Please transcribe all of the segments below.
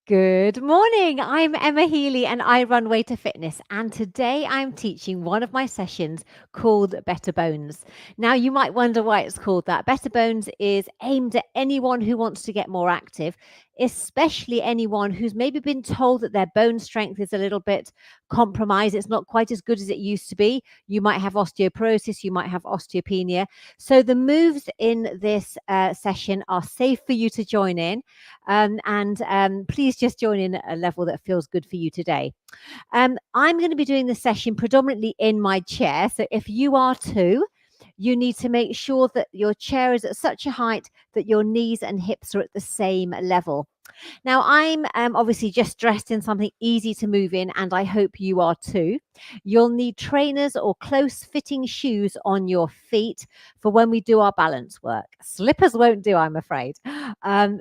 Good morning. I'm Emma Healey and I run Way to Fitness. And today I'm teaching one of my sessions called Better Bones. Now, you might wonder why it's called that. Better Bones is aimed at anyone who wants to get more active, especially anyone who's maybe been told that their bone strength is a little bit compromised. It's not quite as good as it used to be. You might have osteoporosis, you might have osteopenia. So, the moves in this session are safe for you to join in. Please just join in at a level that feels good for you today. I'm going to be doing the session predominantly in my chair. So if you are too, you need to make sure that your chair is at such a height that your knees and hips are at the same level. Now, I'm obviously just dressed in something easy to move in, and I hope you are too. You'll need trainers or close fitting shoes on your feet for when we do our balance work. Slippers won't do, I'm afraid.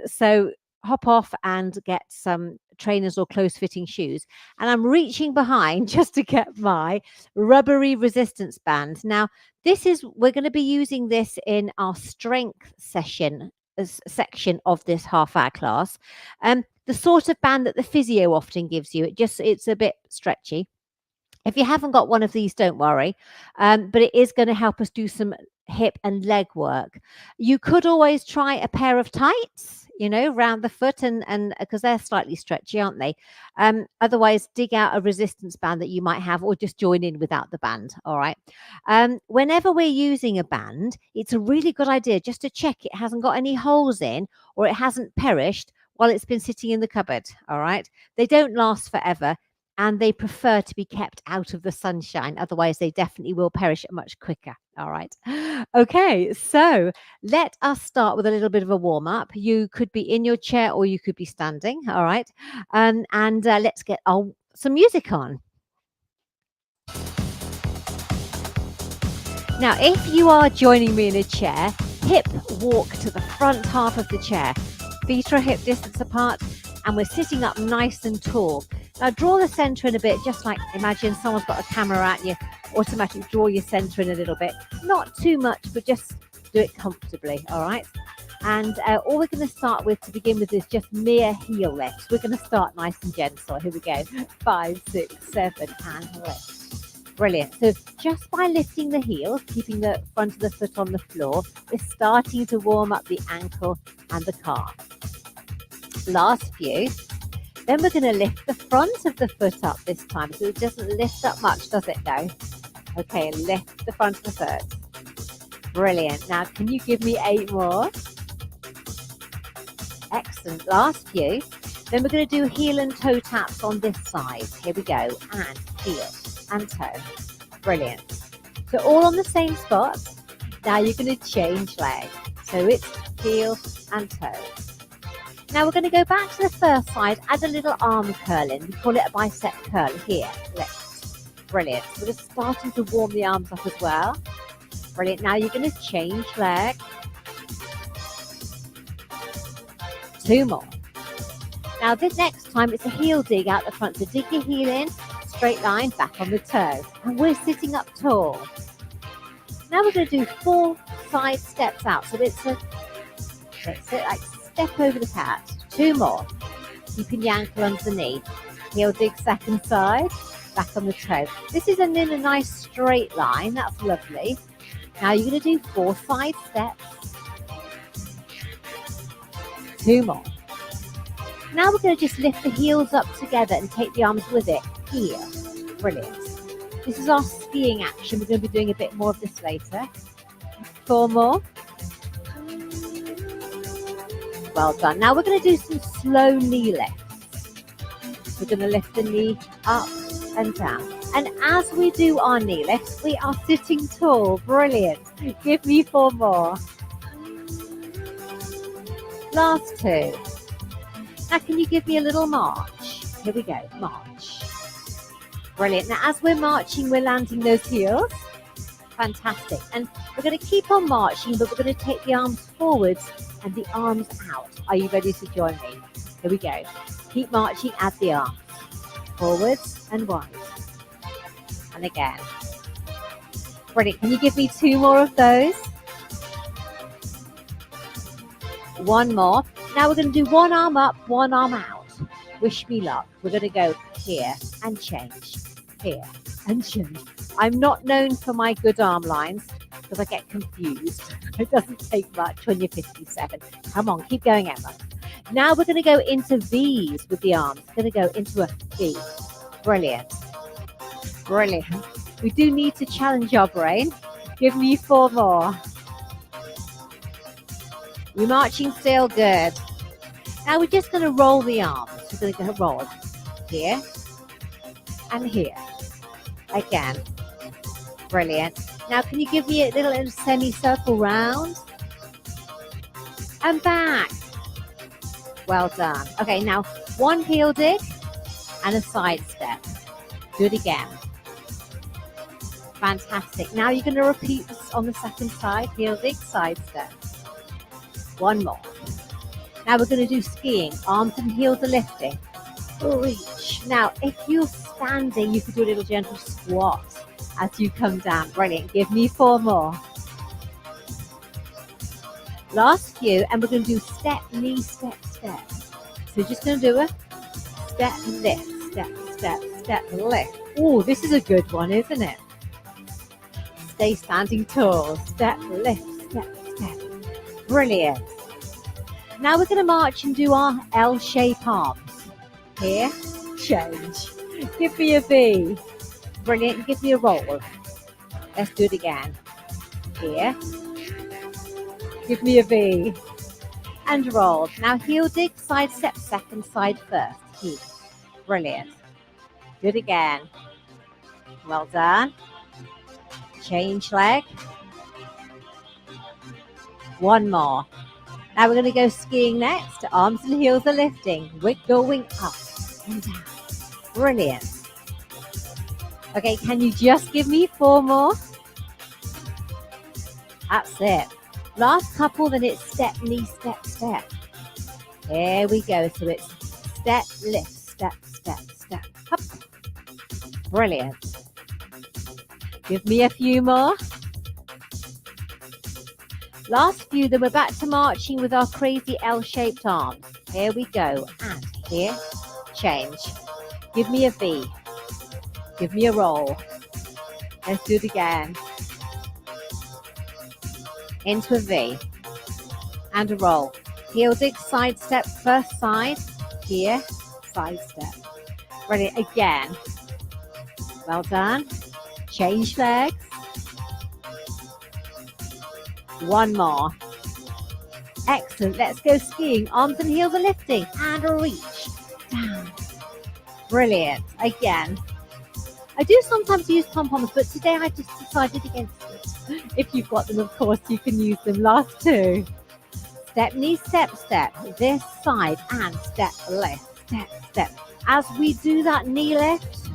So hop off and get some trainers or close fitting shoes. And I'm reaching behind just to get my rubbery resistance band. Now, we're going to be using this in our strength section of this half-hour class. The sort of band that the physio often gives you. It's a bit stretchy. If you haven't got one of these, don't worry. But it is going to help us do some hip and leg work. You could always try a pair of tights, round the foot, and because they're slightly stretchy, aren't they? Otherwise, dig out a resistance band that you might have, or just join in without the band. All right. Whenever we're using a band, it's a really good idea just to check it hasn't got any holes in, or it hasn't perished while it's been sitting in the cupboard. All right. They don't last forever, and they prefer to be kept out of the sunshine. Otherwise, they definitely will perish much quicker. All right. Okay, so let us start with a little bit of a warm up. You could be in your chair or you could be standing. All right. Let's get some music on. Now, if you are joining me in a chair, hip walk to the front half of the chair. Feet are hip distance apart, and we're sitting up nice and tall. Now draw the center in a bit, just like imagine someone's got a camera out and you automatically draw your center in a little bit. Not too much, but just do it comfortably, all right? And all we're going to start with to begin with is just mere heel lifts. We're going to start nice and gentle. Here we go. 5, 6, 7, and lift. Brilliant. So just by lifting the heels, keeping the front of the foot on the floor, we're starting to warm up the ankle and the calf. Last few. Then we're going to lift the front of the foot up this time. So it doesn't lift up much, does it, though? Okay, lift the front of the foot. Brilliant. Now, can you give me 8 more? Excellent. Last few. Then we're going to do heel and toe taps on this side. Here we go. And heel and toe. Brilliant. So all on the same spot. Now you're going to change leg. So it's heel and toe. Now we're going to go back to the first side, add a little arm curl in. We call it a bicep curl here. Lift. Brilliant. We're just starting to warm the arms up as well. Brilliant. Now you're going to change leg. 2 more. Now this next time it's a heel dig out the front. So dig your heel in, straight line, back on the toe. And we're sitting up tall. Now we're going to do 4 side steps out. So it's like step over the cat. 2 more. Keeping the ankle under the knee. Heel dig second side. Back on the toe. This is in a nice straight line. That's lovely. Now you're going to do 4 side steps. 2 more. Now we're going to just lift the heels up together and take the arms with it. Here. Brilliant. This is our skiing action. We're going to be doing a bit more of this later. 4 more. Well done. Now we're going to do some slow knee lifts. We're going to lift the knee up and down. And as we do our knee lifts, we are sitting tall. Brilliant. Give me 4 more. Last 2. Now can you give me a little march? Here we go. March. Brilliant. Now as we're marching, we're landing those heels. Fantastic. And we're going to keep on marching, but we're going to take the arms forwards and the arms out. Are you ready to join me? Here we go. Keep marching, add the arms. Forwards and wide. And again. Brilliant. Can you give me 2 more of those? 1 more. Now we're going to do 1 arm up, 1 arm out. Wish me luck. We're going to go here and change, here and change. I'm not known for my good arm lines because I get confused. It doesn't take much when you're 57. Come on, keep going, Emma. Now we're going to go into V's with the arms. We're going to go into a V. Brilliant. Brilliant. We do need to challenge our brain. Give me 4 more. You're marching still, good. Now we're just going to roll the arms. We're going to go roll here and here. Again. Brilliant. Now can you give me a little semicircle round? And back. Well done. Okay, now 1 heel dig and a side step. Do it again. Fantastic. Now you're going to repeat this on the second side. Heel dig, side step. 1 more. Now we're going to do skiing. Arms and heels are lifting. Reach. Now, if you're standing, you could do a little gentle squat as you come down. Brilliant. Give me 4 more. Last few, and we're going to do step, knee, step, step. So you're just going to do a step, lift, step, step, step, lift. Oh, this is a good one, isn't it? Stay standing tall. Step, lift, step, step. Brilliant. Now we're going to march and do our L-shape arms. Here, change. Give me a V. Brilliant. Give me a roll. Let's do it again. Here. Give me a V. And roll. Now heel dig, side step, second side first. Here. Brilliant. Do it again. Well done. Change leg. 1 more. Now we're going to go skiing next. Arms and heels are lifting. We're going up and down. Brilliant. Okay, can you just give me 4 more? That's it. Last couple, then it's step, knee, step, step. There we go. So it's step, lift, step, step, step. Up. Brilliant. Give me a few more. Last few, then we're back to marching with our crazy L-shaped arms. Here we go. And here, change. Give me a V. Give me a roll. Let's do it again. Into a V. And a roll. Heel dig, side step, first side. Here, side step. Brilliant. Again. Well done. Change legs. 1 more. Excellent. Let's go skiing. Arms and heels are lifting. And reach. Down. Brilliant. Again. I do sometimes use pom-poms, but today I just decided against it. If you've got them, of course, you can use them. Last 2. Step, knee, step, step. This side and step, lift, step, step. As we do that knee lift,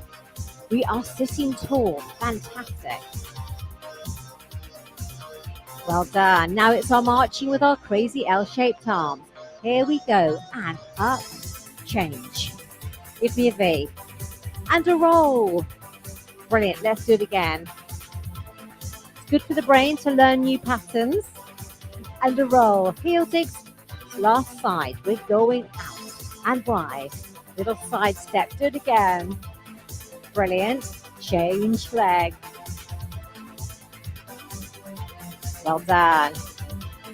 we are sitting tall. Fantastic. Well done. Now it's our marching with our crazy L-shaped arms. Here we go. And up, change. Give me a V. And a roll. Brilliant. Let's do it again. It's good for the brain to learn new patterns. And a roll. Heel digs. Last side. We're going out and wide. Little side step. Do it again. Brilliant. Change leg. Well done.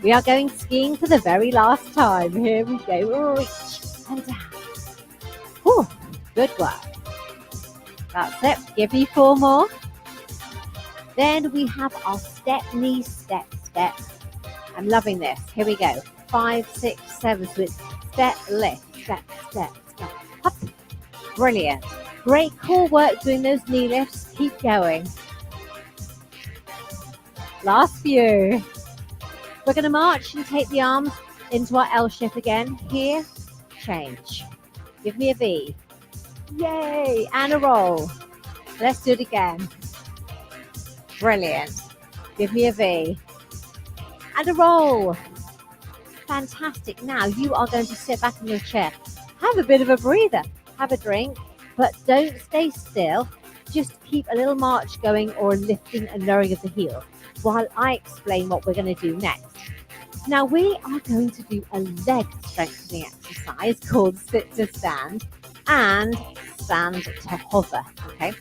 We are going skiing for the very last time. Here we go. Reach and down. Whew, good work. That's it. Give me 4 more. Then we have our step, knee, step, step. I'm loving this. Here we go. 5, 6, 7. So it's step, lift, step, step, step. Up. Brilliant. Great core work doing those knee lifts. Keep going. Last few. We're going to march and take the arms into our L shape again. Here, change. Give me a V. Yay! And a roll. Let's do it again. Brilliant. Give me a V. And a roll. Fantastic. Now you are going to sit back in your chair. Have a bit of a breather. Have a drink. But don't stay still. Just keep a little march going or lifting and lowering of the heels while I explain what we're going to do next. Now we are going to do a leg strengthening exercise called sit to stand. and stand to hover. Okay.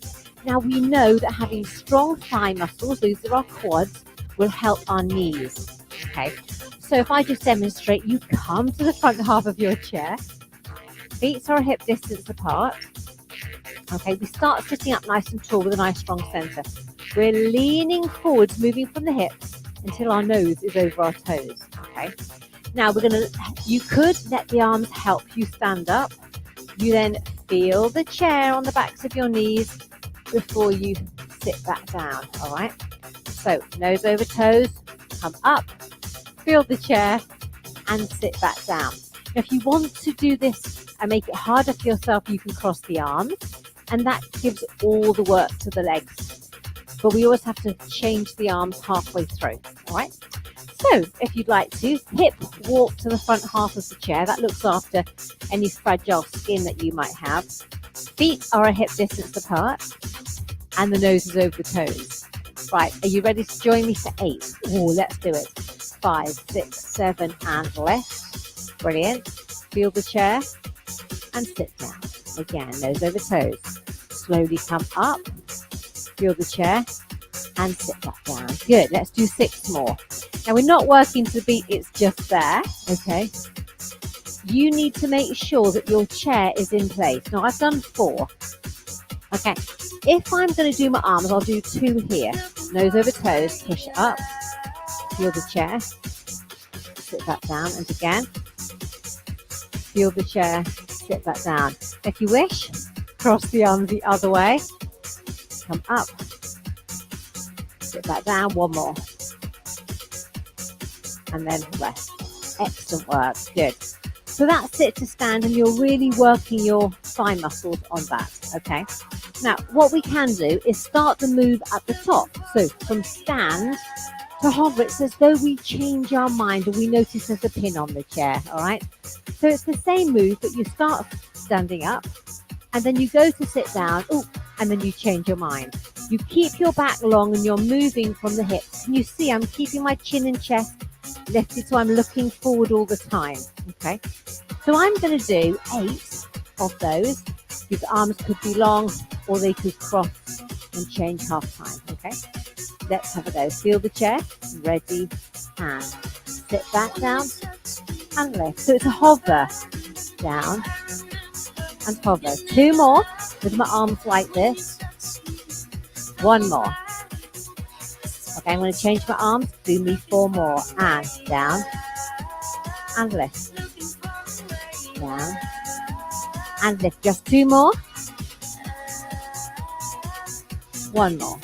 Now we know that having strong thigh muscles, those are our quads, will help our knees. Okay. So if I just demonstrate, you come to the front half of your chair, feet are a hip distance apart. Okay, we start sitting up nice and tall with a nice strong center. We're leaning forwards, moving from the hips until our nose is over our toes. Okay. Now you could let the arms help you stand up. You then feel the chair on the backs of your knees before you sit back down. All right. So nose over toes, come up, feel the chair, and sit back down. Now, if you want to do this and make it harder for yourself, you can cross the arms, and that gives all the work to the legs. But we always have to change the arms halfway through. All right. So if you'd like to, hip walk to the front half of the chair. That looks after any fragile skin that you might have. Feet are a hip distance apart, and the nose is over the toes. Right, are you ready to join me for 8? Oh, let's do it. 5, 6, 7, and left. Brilliant. Feel the chair and sit down. Again, nose over toes. Slowly come up, feel the chair, and sit back down. Good, let's do 6 more. Now, we're not working to the beat, it's just there, okay? You need to make sure that your chair is in place. Now, I've done 4. Okay, if I'm going to do my arms, I'll do 2 here. Nose over toes, push up, feel the chair, sit back down, and again, feel the chair, sit back down. If you wish, cross the arms the other way, come up, sit back down, 1 more, and then rest. Excellent work, good. So that's sit to stand, and you're really working your thigh muscles on that, okay? Now, what we can do is start the move at the top. So from stand to hover, it's as though we change our mind and we notice there's a pin on the chair, all right? So it's the same move, but you start standing up, and then you go to sit down, and then you change your mind. You keep your back long and you're moving from the hips. Can you see I'm keeping my chin and chest lifted, so I'm looking forward all the time, okay? So I'm going to do 8 of those. Your arms could be long or they could cross and change half time, okay? Let's have a go. Feel the chair, ready, and sit back down and lift. So it's a hover, down and hover. 2 more with my arms like this. 1 more. Okay, I'm going to change my arms. Do me 4 more. And down and lift. Down and lift. Just 2 more. 1 more.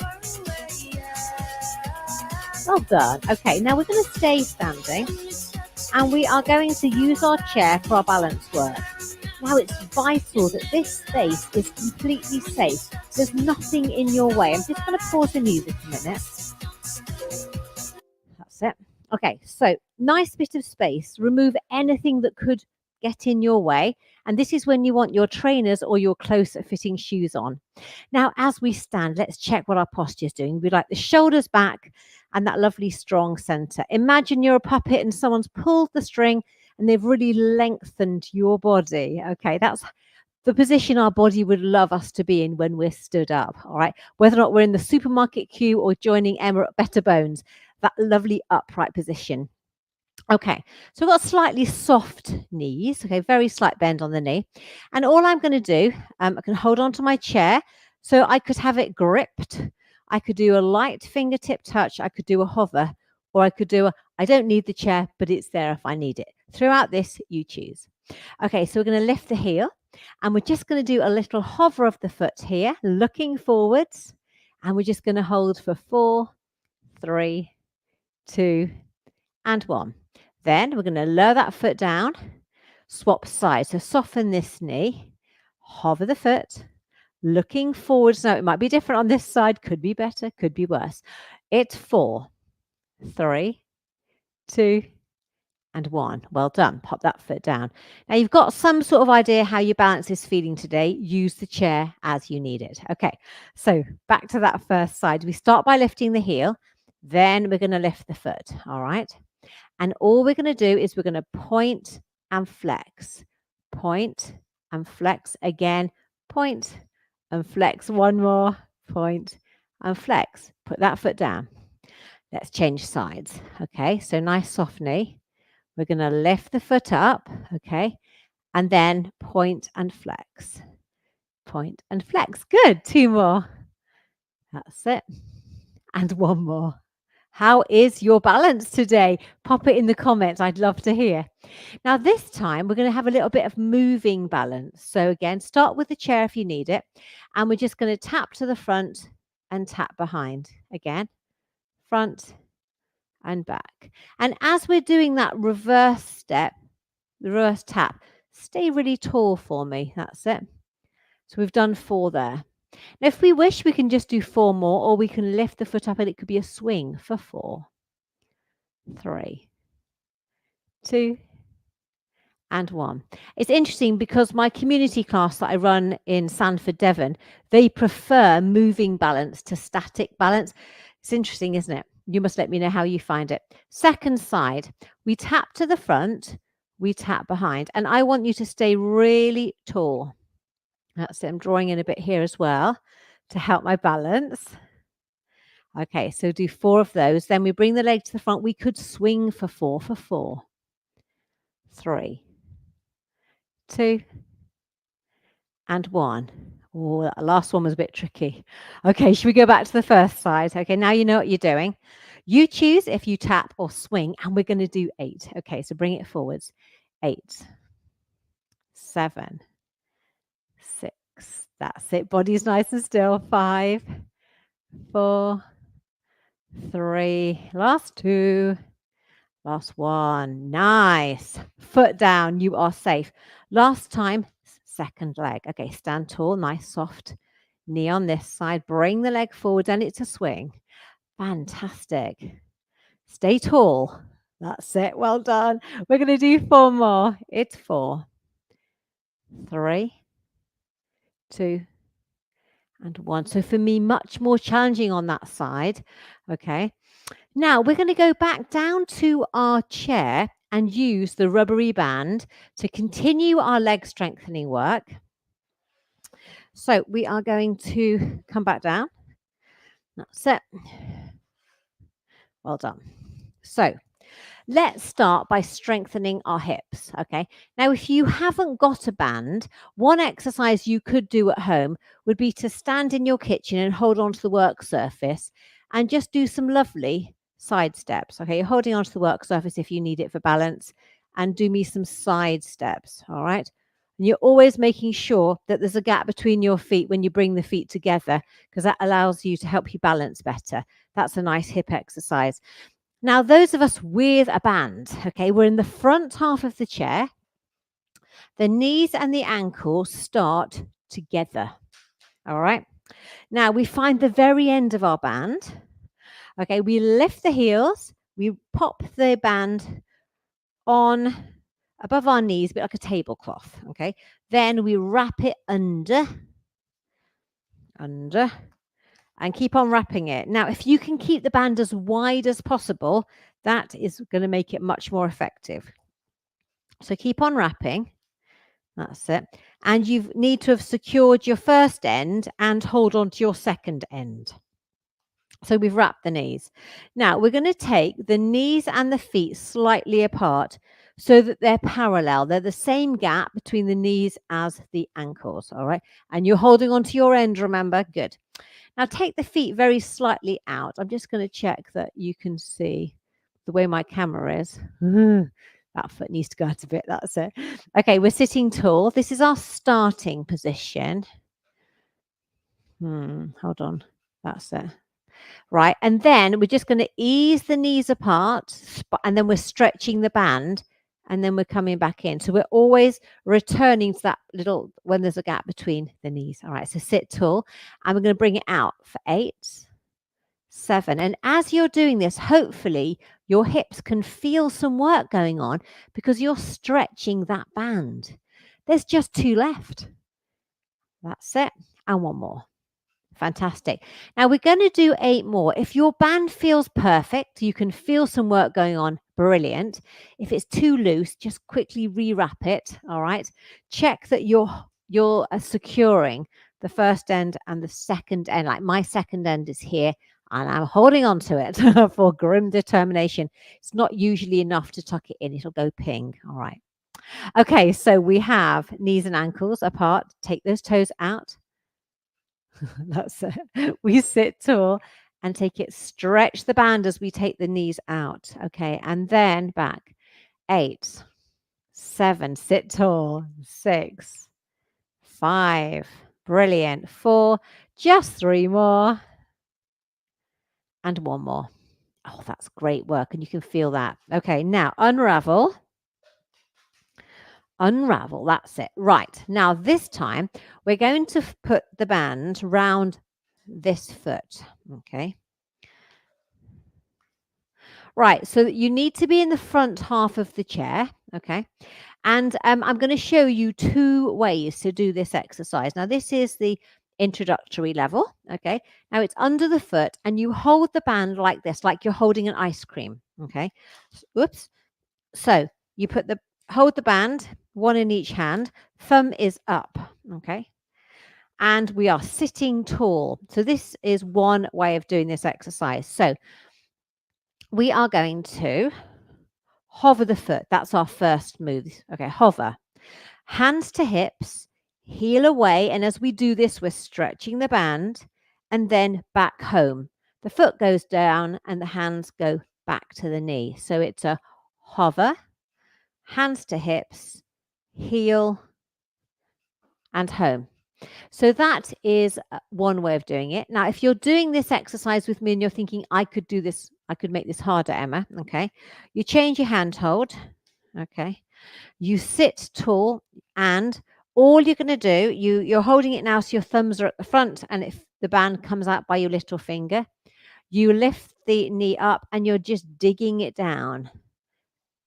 Well done. Okay, now we're going to stay standing, and we are going to use our chair for our balance work. Now, it's vital that this space is completely safe. There's nothing in your way. I'm just going to pause the music a minute. That's it. Okay, so nice bit of space. Remove anything that could get in your way. And this is when you want your trainers or your closer fitting shoes on. Now, as we stand, let's check what our posture is doing. We'd like the shoulders back and that lovely strong center. Imagine you're a puppet and someone's pulled the string and they've really lengthened your body. Okay, that's the position our body would love us to be in when we're stood up. All right, whether or not we're in the supermarket queue or joining Emma at Better Bones, that lovely upright position. Okay, so we've got slightly soft knees, okay, very slight bend on the knee. And all I'm going to do, I can hold on to my chair, so I could have it gripped. I could do a light fingertip touch, I could do a hover, or I could do I don't need the chair, but it's there if I need it. Throughout this, you choose. Okay, so we're going to lift the heel, and we're just going to do a little hover of the foot here, looking forwards, and we're just going to hold for 4, 3, 2, and 1. Then we're going to lower that foot down, swap sides. So soften this knee, hover the foot, looking forwards. Now, it might be different on this side, could be better, could be worse. It's 4, 3, 2, and 1. Well done. Pop that foot down. Now, you've got some sort of idea how your balance is feeling today. Use the chair as you need it. Okay, so back to that first side. We start by lifting the heel, then we're going to lift the foot. All right. And all we're going to do is we're going to point and flex, point and flex again, point and flex, one more, point and flex. Put that foot down. Let's change sides. Okay, so nice soft knee. We're going to lift the foot up, okay, and then point and flex. Point and flex. Good. Two more. That's it. And one more. How is your balance today? Pop it in the comments. I'd love to hear. Now, this time we're going to have a little bit of moving balance. So again, start with the chair if you need it. And we're just going to tap to the front and tap behind. Again, front and back. And as we're doing that reverse step, the reverse tap, stay really tall for me. That's it. So we've done 4 there. Now, if we wish, we can just do 4 more, or we can lift the foot up and it could be a swing for 4, 3, 2, and 1. It's interesting because my community class that I run in Sanford, Devon, they prefer moving balance to static balance. It's interesting, isn't it? You must let me know how you find it. Second side, we tap to the front, we tap behind, and I want you to stay really tall. That's it. I'm drawing in a bit here as well to help my balance. Okay, so do 4 of those. Then we bring the leg to the front. We could swing for 4 for 4, 3, 2, and 1. Oh, that last one was a bit tricky. Okay, should we go back to the first side? Okay, now you know what you're doing. You choose if you tap or swing, and we're going to do 8. Okay, so bring it forwards. 8, 7, 6. That's it. Body's nice and still. 5, 4, 3. Last 2. Last 1. Nice. Foot down. You are safe. Last time, second leg. Okay, stand tall. Nice, soft knee on this side. Bring the leg forward and it's a swing. Fantastic. Stay tall. That's it. Well done. We're going to do 4 more. It's 4, 3, 2, and 1. So for me, much more challenging on that side. Okay. Now we're going to go back down to our chair and use the rubbery band to continue our leg strengthening work. So we are going to come back down. That's it. Well done. So let's start by strengthening our hips, okay? Now, if you haven't got a band, one exercise you could do at home would be to stand in your kitchen and hold on to the work surface and just do some lovely side steps, okay? You're holding on to the work surface if you need it for balance, and do me some side steps, all right? And you're always making sure that there's a gap between your feet when you bring the feet together, because that allows you to help you balance better. That's a nice hip exercise. Now, those of us with a band, okay, we're in the front half of the chair. The knees and the ankles start together, all right? Now, we find the very end of our band. Okay, we lift the heels. We pop the band on above our knees, a bit like a tablecloth, okay? Then we wrap it under, and keep on wrapping it. Now, if you can keep the band as wide as possible, that is going to make it much more effective. So keep on wrapping. That's it. And you need to have secured your first end and hold on to your second end. So we've wrapped the knees. Now we're going to take the knees and the feet slightly apart so that they're parallel. They're the same gap between the knees as the ankles. All right. And you're holding on to your end, remember? Good. Now take the feet very slightly out. I'm just going to check that you can see the way my camera is. That foot needs to go out a bit. That's it. Okay, we're sitting tall. This is our starting position. Hold on. That's it. Right. And then we're just going to ease the knees apart, and then we're stretching the band, and then we're coming back in. So we're always returning to that little, when there's a gap between the knees. All right. So sit tall, and we're going to bring it out for 8, 7. And as you're doing this, hopefully your hips can feel some work going on because you're stretching that band. There's just 2 left. That's it. And 1 more. Fantastic. Now we're going to do 8 more. If your band feels perfect, you can feel some work going on. Brilliant. If it's too loose, just quickly rewrap it. All right. Check that you're you're securing the first end and the second end. Like my second end is here and I'm holding on to it for grim determination. It's not usually enough to tuck it in. It'll go ping. All right. Okay, so we have knees and ankles apart. Take those toes out. That's it. We sit tall and take it. Stretch the band as we take the knees out. Okay, and then back. 8, 7, sit tall. 6, 5, brilliant. 4, just 3 more. And 1 more. Oh, that's great work. And you can feel that. Okay, now unravel. Unravel, that's it. Right, now this time we're going to put the band round this foot, okay? Right, so you need to be in the front half of the chair, okay? And I'm going to show you 2 ways to do this exercise. Now, this is the introductory level, okay? Now, it's under the foot and you hold the band like this, like you're holding an ice cream, okay? Oops. So you hold the band, one in each hand, thumb is up, okay? And we are sitting tall. So this is one way of doing this exercise. So we are going to hover the foot. That's our first move. Okay, hover. Hands to hips, heel away. And as we do this, we're stretching the band and then back home. The foot goes down and the hands go back to the knee. So it's a hover, hands to hips, heel, and home. So that is one way of doing it. Now, if you're doing this exercise with me and you're thinking, I could do this, I could make this harder, Emma, okay? You change your hand hold, okay? You sit tall and all you're going to do, you're holding it now so your thumbs are at the front and if the band comes out by your little finger, you lift the knee up and you're just digging it down.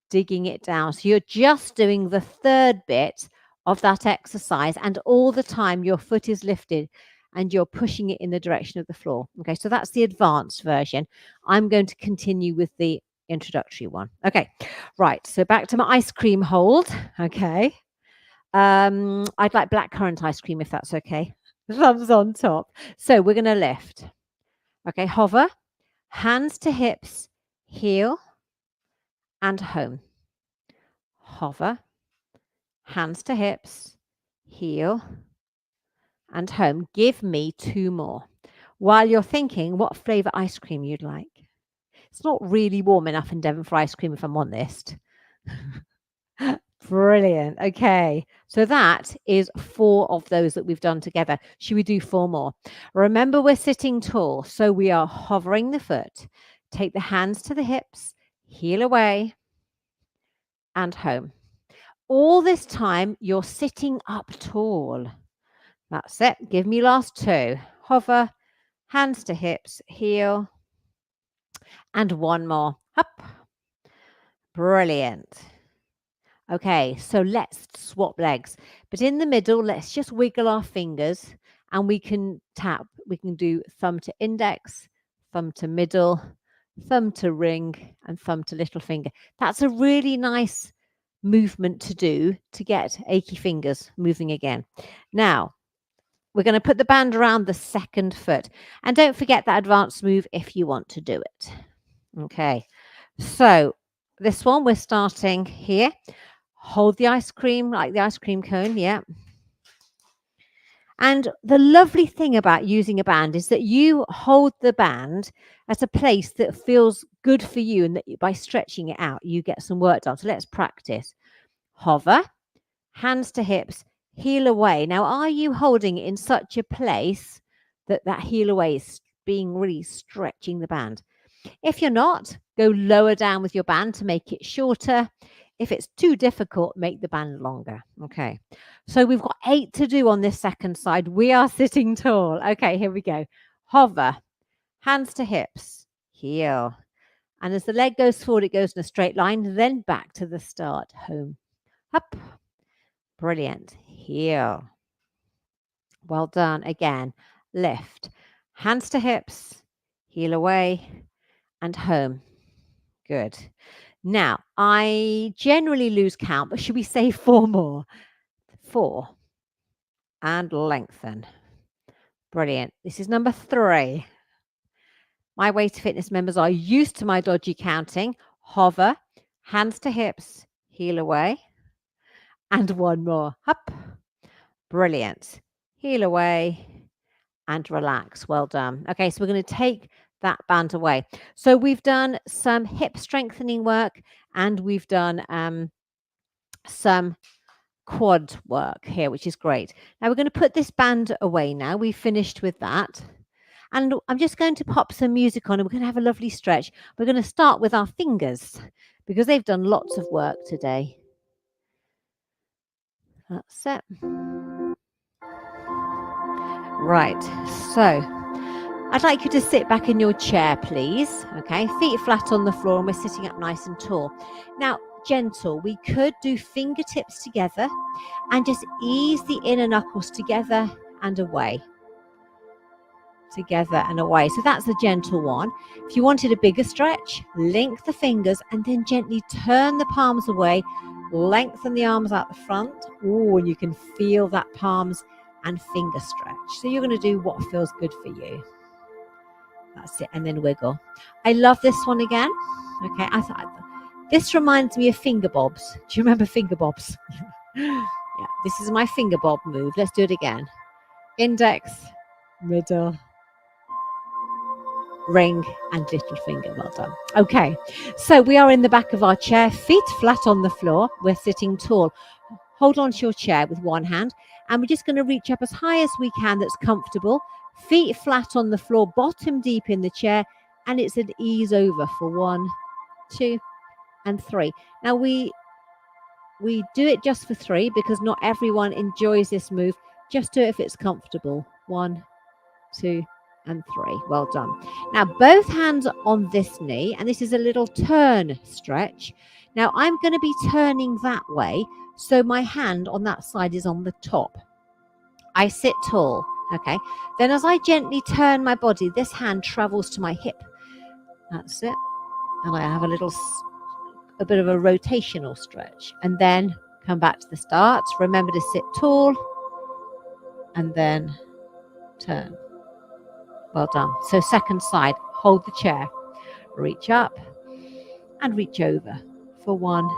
Digging it down. So you're just doing the third bit of that exercise and all the time your foot is lifted and you're pushing it in the direction of the floor. Okay, so that's the advanced version. I'm going to continue with the introductory one. Okay, right, so back to my ice cream hold. Okay, I'd like blackcurrant ice cream if that's okay. Thumbs on top. So we're going to lift. Okay, hover, hands to hips, heel and home. Hover, hands to hips, heel and home. Give me 2 more. While you're thinking what flavour ice cream you'd like. It's not really warm enough in Devon for ice cream, if I'm honest. Brilliant. Okay. So that is 4 of those that we've done together. Should we do 4 more? Remember, we're sitting tall. So we are hovering the foot. Take the hands to the hips, heel away and home. All this time, you're sitting up tall. That's it. Give me last 2. Hover, hands to hips, heel, and 1 more. Up. Brilliant. Okay, so let's swap legs. But in the middle, let's just wiggle our fingers and we can tap. We can do thumb to index, thumb to middle, thumb to ring, and thumb to little finger. That's a really nice movement to do to get achy fingers moving again. Now, we're going to put the band around the second foot. And don't forget that advanced move if you want to do it. Okay, so this one, we're starting here. Hold the ice cream, like the ice cream cone, yeah. And the lovely thing about using a band is that you hold the band at a place that feels good for you and that by stretching it out, you get some work done. So let's practice. Hover, hands to hips, heel away. Now, are you holding it in such a place that that heel away is being really stretching the band? If you're not, go lower down with your band to make it shorter. If it's too difficult, make the band longer. Okay. So we've got 8 to do on this second side. We are sitting tall. Okay, here we go. Hover, hands to hips, heel. And as the leg goes forward, it goes in a straight line, then back to the start. Home, up. Brilliant. Heel. Well done. Again, lift. Hands to hips, heel away, and home. Good. Now, I generally lose count, but should we say 4 more? 4, and lengthen. Brilliant. This is number 3. My Way to Fitness members are used to my dodgy counting. Hover, hands to hips, heel away. And one more. Up. Brilliant. Heel away and relax. Well done. Okay, so we're going to take that band away. So we've done some hip strengthening work and we've done some quad work here, which is great. Now we're going to put this band away now. We've finished with that. And I'm just going to pop some music on and we're going to have a lovely stretch. We're going to start with our fingers because they've done lots of work today. That's it. Right, so I'd like you to sit back in your chair, please. Okay, feet flat on the floor and we're sitting up nice and tall. Now, gentle, we could do fingertips together and just ease the inner knuckles together and away. Together and away. So that's a gentle one. If you wanted a bigger stretch, link the fingers and then gently turn the palms away, lengthen the arms out the front. Oh, and you can feel that palms and finger stretch. So you're going to do what feels good for you. That's it. And then wiggle. I love this one again. Okay. This reminds me of finger bobs. Do you remember finger bobs? Yeah. This is my finger bob move. Let's do it again. Index, middle, ring and little finger. Well done. Okay. So we are in the back of our chair, feet flat on the floor. We're sitting tall. Hold on to your chair with one hand. And we're just going to reach up as high as we can that's comfortable. Feet flat on the floor, bottom deep in the chair. And it's an ease over for 1, 2, and 3. Now we do it just for 3 because not everyone enjoys this move. Just do it if it's comfortable. 1, 2, and 3. Well done. Now both hands on this knee, and this is a little turn stretch. Now I'm going to be turning that way. So my hand on that side is on the top. I sit tall, okay? Then as I gently turn my body, this hand travels to my hip. That's it. And I have a bit of a rotational stretch. And then come back to the start. Remember to sit tall and then turn. Well done. So second side, hold the chair. Reach up and reach over for 1,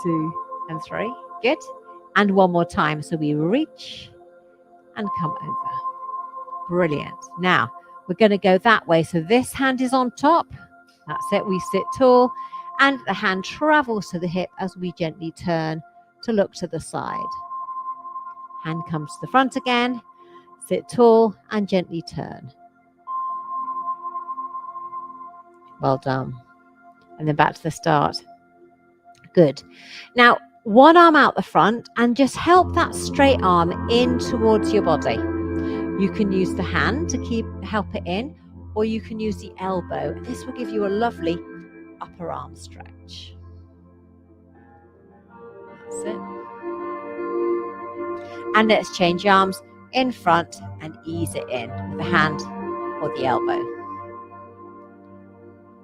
2, and 3. Good. And one more time. So we reach and come over. Brilliant. Now we're going to go that way. So this hand is on top. That's it. We sit tall and the hand travels to the hip as we gently turn to look to the side. Hand comes to the front again. Sit tall and gently turn. Well done. And then back to the start. Good. Now, one arm out the front and just help that straight arm in towards your body. You can use the hand to help it in, or you can use the elbow. This will give you a lovely upper arm stretch. That's it. And let's change arms in front and ease it in with the hand or the elbow.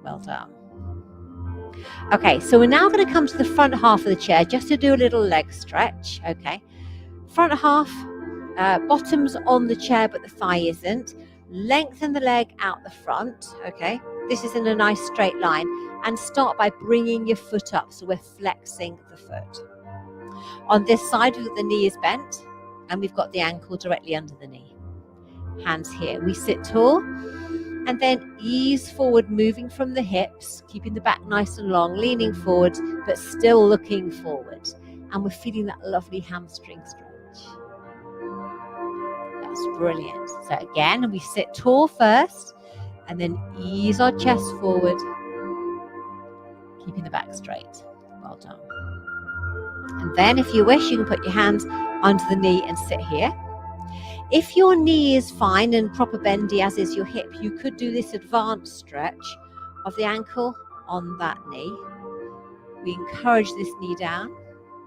Well done. Okay, so we're now going to come to the front half of the chair just to do a little leg stretch. Okay, front half, bottom's on the chair but the thigh isn't. Lengthen the leg out the front. Okay, this is in a nice straight line, and start by bringing your foot up, so we're flexing the foot. On this side, the knee is bent and we've got the ankle directly under the knee. Hands here. We sit tall and then ease forward, moving from the hips, keeping the back nice and long, leaning forward, but still looking forward. And we're feeling that lovely hamstring stretch. That's brilliant. So again, we sit tall first and then ease our chest forward, keeping the back straight. Well done. And then if you wish, you can put your hands under the knee and sit here. If your knee is fine and proper bendy, as is your hip, you could do this advanced stretch of the ankle on that knee. We encourage this knee down.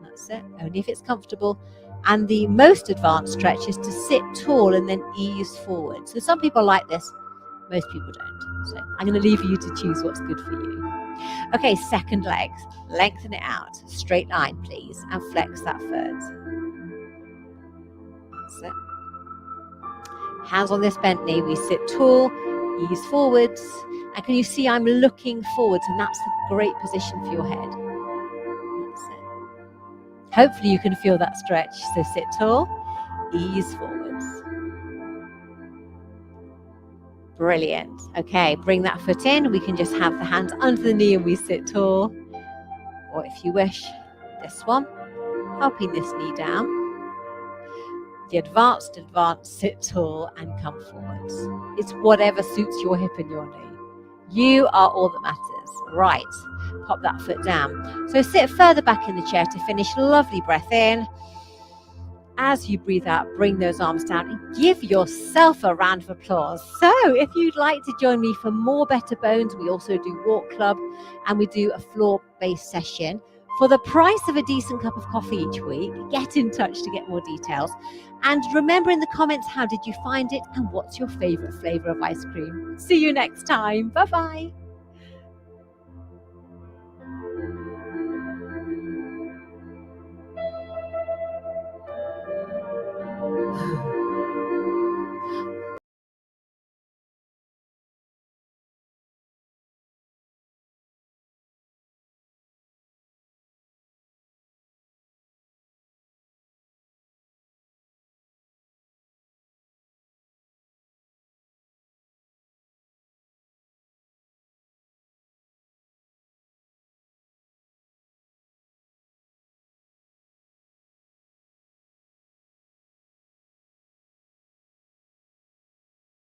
That's it, only if it's comfortable. And the most advanced stretch is to sit tall and then ease forward. So some people like this, most people don't. So I'm going to leave you to choose what's good for you. Okay, second leg. Lengthen it out. Straight line, please. And flex that foot. That's it. Hands on this bent knee, we sit tall, ease forwards. And can you see I'm looking forwards, and that's a great position for your head. That's it. Hopefully you can feel that stretch. So sit tall, ease forwards. Brilliant. Okay, bring that foot in. We can just have the hands under the knee and we sit tall. Or if you wish, this one, helping this knee down. The advanced, sit tall and come forwards. It's whatever suits your hip and your knee. You are all that matters. Right, pop that foot down. So sit further back in the chair to finish. Lovely breath in. As you breathe out, bring those arms down and give yourself a round of applause. So if you'd like to join me for more Better Bones, we also do walk club and we do a floor-based session. For the price of a decent cup of coffee each week, get in touch to get more details. And remember in the comments, how did you find it and what's your favorite flavor of ice cream? See you next time. Bye-bye.